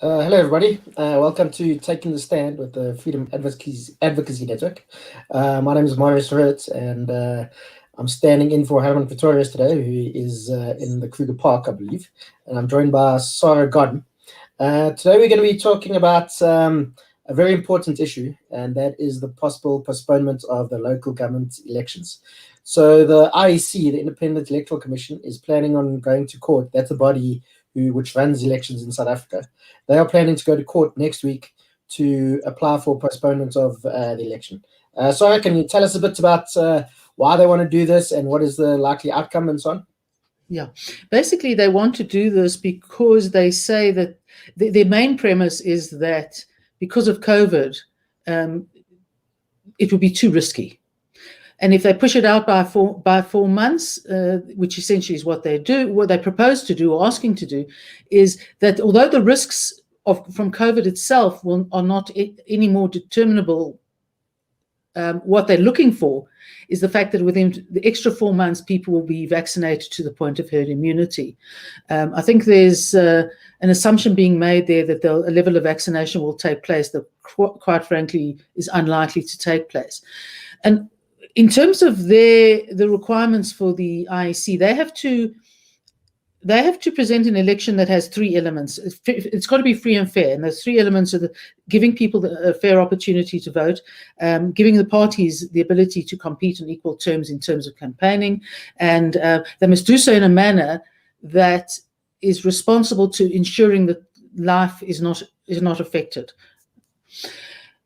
Hello, everybody. Welcome to Taking the Stand with the Freedom Advocacy Network. My name is Marius and I'm standing in for Herman Pretorius today, who is in the Kruger Park, I believe. And I'm joined by Sara Godden. Today, we're going to be talking about a very important issue, and that is the possible postponement of the local government elections. So the IEC, the Independent Electoral Commission, is planning on going to court. That's the body which runs elections in South Africa. They are planning to go to court next week to apply for postponement of the election. Sara, can you tell us a bit about why they want to do this and what is the likely outcome and so on? Yeah, basically they want to do this because they say that their main premise is that because of COVID, it would be too risky. And if they push it out by 4 months, which essentially is what they do, what they propose to do or asking to do, is that although the risks from COVID itself are not any more determinable, what they're looking for is the fact that within the extra 4 months, people will be vaccinated to the point of herd immunity. I think there's an assumption being made there that a level of vaccination will take place that, quite frankly, is unlikely to take place. And in terms of the requirements for the IEC, they have to present an election that has three elements. It's got to be free and fair, and those three elements are giving people a fair opportunity to vote, giving the parties the ability to compete on equal terms in terms of campaigning, and they must do so in a manner that is responsible to ensuring that life is not affected.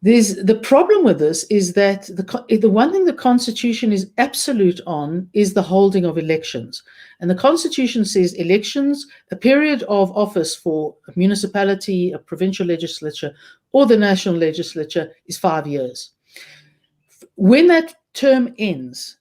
The problem with this is that the one thing the Constitution is absolute on is the holding of elections. And the Constitution says elections, a period of office for a municipality, a provincial legislature, or the national legislature is 5 years. When that term ends,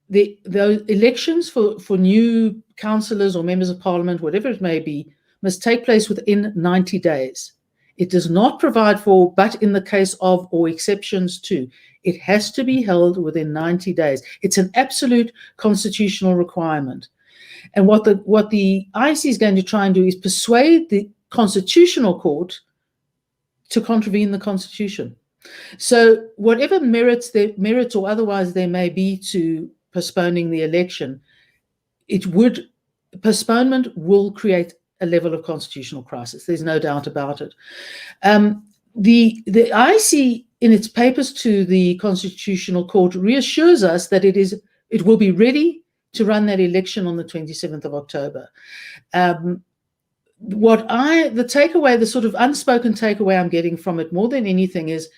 the elections for new councillors or members of parliament, whatever it may be, must take place within 90 days. It does not provide for, but in the case of, or exceptions to. It has to be held within 90 days. It's an absolute constitutional requirement. And what the IEC is going to try and do is persuade the Constitutional Court to contravene the Constitution. So whatever merits or otherwise there may be to postponing the election, postponement will create a level of constitutional crisis. There's no doubt about it. The IEC, in its papers to the Constitutional Court, reassures us that it will be ready to run that election on the 27th of October. The takeaway, the sort of unspoken takeaway I'm getting from it more than anything is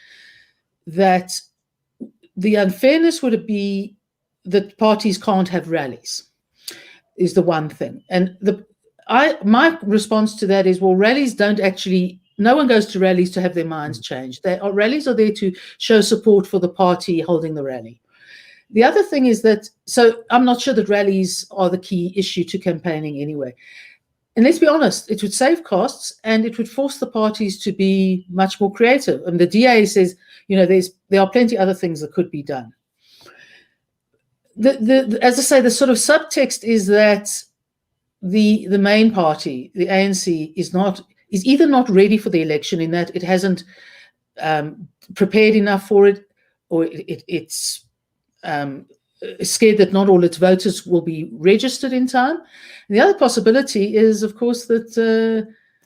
that the unfairness would be that parties can't have rallies, is the one thing. And my response to that is, well, rallies don't actually, no one goes to rallies to have their minds changed. Rallies are there to show support for the party holding the rally. The other thing is that, so I'm not sure that rallies are the key issue to campaigning anyway. And let's be honest, it would save costs and it would force the parties to be much more creative. And the DA says, there are plenty of other things that could be done. As I say, the sort of subtext is that the main party, the ANC, is either not ready for the election in that it hasn't prepared enough for it, or it's scared that not all its voters will be registered in time. And the other possibility is, of course, that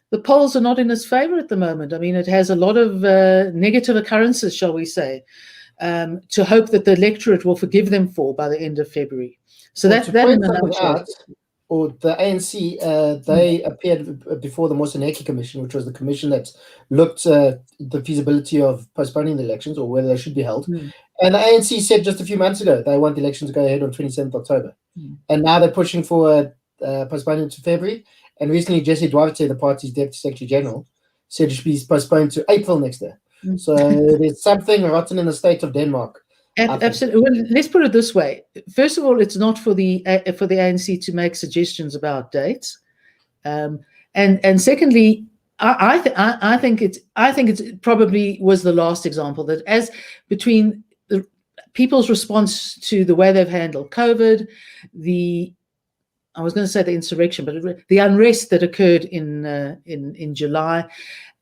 the polls are not in its favor at the moment. I mean, it has a lot of negative occurrences, shall we say, to hope that the electorate will forgive them for by the end of February. So that in a nutshell. Or the ANC, they appeared before the Moseneke Commission, which was the commission that looked at the feasibility of postponing the elections or whether they should be held. And the ANC said just a few months ago they want the election to go ahead on 27th October. And now they're pushing for postponing to February. And recently, Jesse Duarte, the party's Deputy Secretary General, said it should be postponed to April next year. So there's something rotten in the state of Denmark. Absolutely. Well, let's put it this way. First of all, it's not for the ANC to make suggestions about dates, and secondly, I think it probably was the last example that, as between the people's response to the way they've handled COVID, I was going to say the insurrection, but the unrest that occurred in July,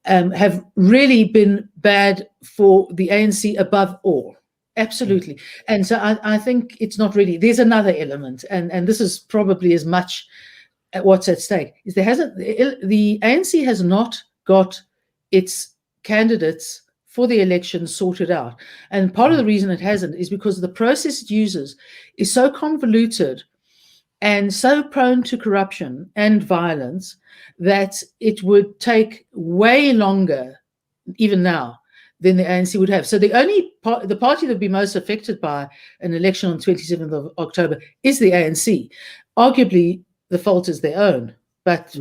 have really been bad for the ANC above all. Absolutely. And so I think it's not really, there's another element, and this is probably as much at what's at stake, is the ANC has not got its candidates for the election sorted out. And part of the reason it hasn't is because the process it uses is so convoluted and so prone to corruption and violence that it would take way longer, even now, than the ANC would have. So the party that would be most affected by an election on 27th of October is the ANC. Arguably, the fault is their own, but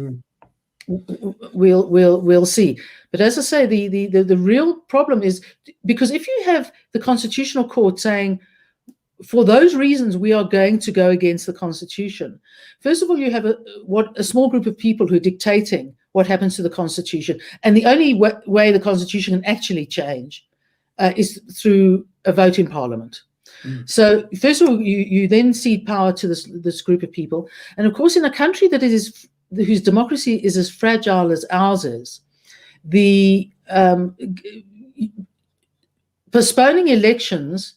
we'll see. But as I say, the real problem is because if you have the Constitutional Court saying, for those reasons, we are going to go against the Constitution. First of all, you have a small group of people who are dictating what happens to the Constitution. And the only way the Constitution can actually change is through a vote in Parliament. So first of all, you then cede power to this group of people. And of course, in a country that whose democracy is as fragile as ours is, the postponing elections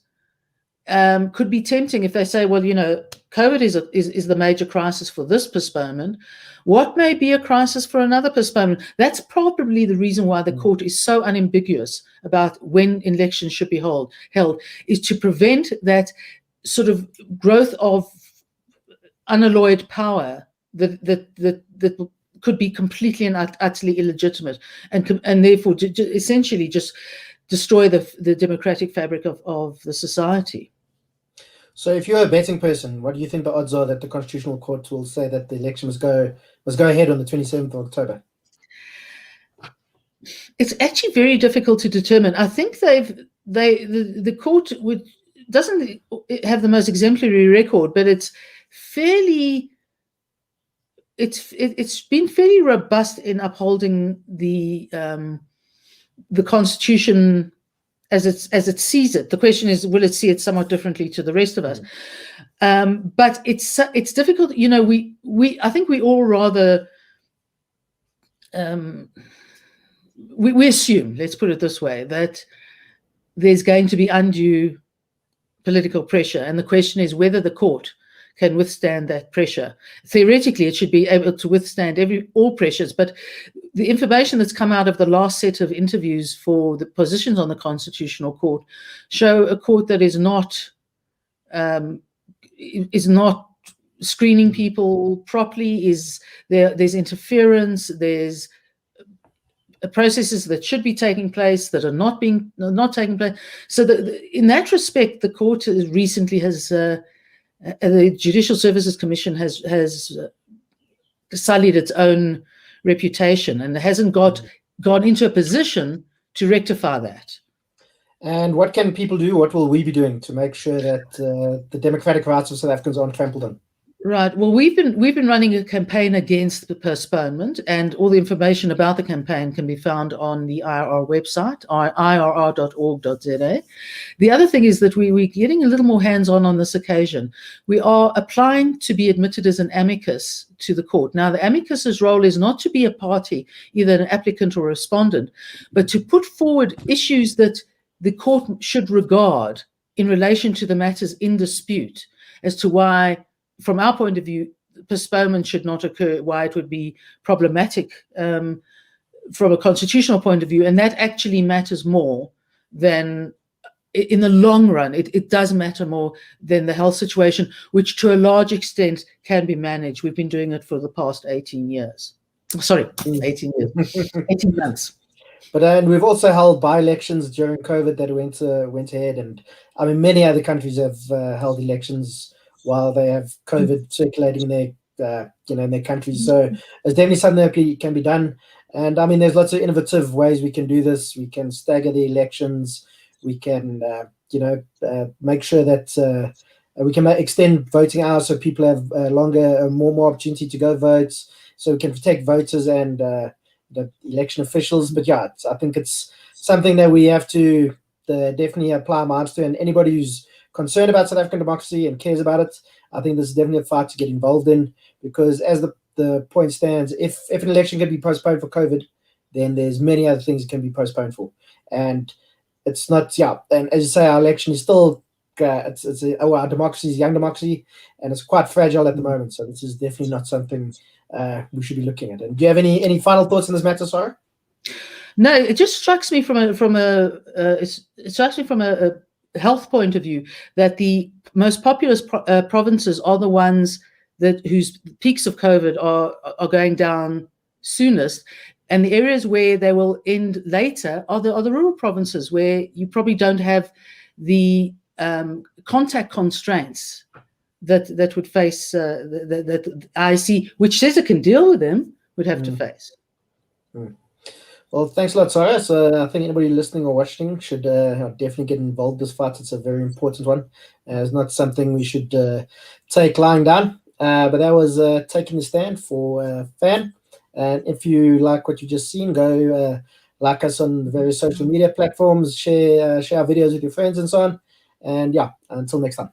could be tempting if they say, well, COVID is the major crisis for this postponement. What may be a crisis for another postponement? That's probably the reason why the court is so unambiguous about when elections should be held, is to prevent that sort of growth of unalloyed power that could be completely and utterly illegitimate and therefore essentially just destroy the democratic fabric of the society. So if you're a betting person, what do you think the odds are that the Constitutional Court will say that the election must go ahead on the 27th of October? It's actually very difficult to determine. I think the court doesn't have the most exemplary record, but it's been fairly robust in upholding the Constitution as it sees it. The question is, will it see it somewhat differently to the rest of us? But it's difficult. I think we all rather we assume, let's put it this way, that there's going to be undue political pressure, and the question is whether the court can withstand that pressure. Theoretically, it should be able to withstand all pressures, but the information that's come out of the last set of interviews for the positions on the Constitutional Court show a court that is not screening people properly. There's interference. There's processes that should be taking place that are not taking place. So in that respect, the court recently has. The Judicial Services Commission has sullied its own reputation and hasn't gone into a position to rectify that. And what can people do? What will we be doing to make sure that the democratic rights of South Africans aren't trampled on? Right. Well, we've been running a campaign against the postponement, and all the information about the campaign can be found on the IRR website, irr.org.za. The other thing is that we're getting a little more hands-on on this occasion. We are applying to be admitted as an amicus to the court. Now, the amicus's role is not to be a party, either an applicant or a respondent, but to put forward issues that the court should regard in relation to the matters in dispute as to why, from our point of view, postponement should not occur, why it would be problematic from a constitutional point of view. And that actually matters more than, in the long run, it does matter more than the health situation, which to a large extent can be managed. We've been doing it for the past 18 years. Sorry, 18 years, 18 months. But we've also held by-elections during COVID that went ahead. And I mean, many other countries have held elections while they have COVID circulating in their countries. So it's definitely something that can be done. And I mean, there's lots of innovative ways we can do this. We can stagger the elections. We can, make sure that we can extend voting hours so people have more opportunity to go vote. So we can protect voters and the election officials. But yeah, I think it's something that we have to definitely apply our minds to. And anybody who's concerned about South African democracy and cares about it, I think this is definitely a fight to get involved in, because as the point stands, if an election can be postponed for COVID, then there's many other things that can be postponed for. And it's not, and as you say, our election is still, our democracy is a young democracy, and it's quite fragile at the moment. So this is definitely not something we should be looking at. And do you have any final thoughts on this matter, Sara? No, it just strikes me from a health point of view that the most populous provinces are the ones whose peaks of COVID are going down soonest, and the areas where they will end later are the rural provinces, where you probably don't have the contact constraints that would face that IEC, which says it can deal with them, would have to face. Well, thanks a lot, Sara. So I think anybody listening or watching should definitely get involved in this fight. It's a very important one. It's not something we should take lying down. But that was Taking the Stand for FAN. And if you like what you just seen, go like us on the various social media platforms, share our videos with your friends and so on. And until next time.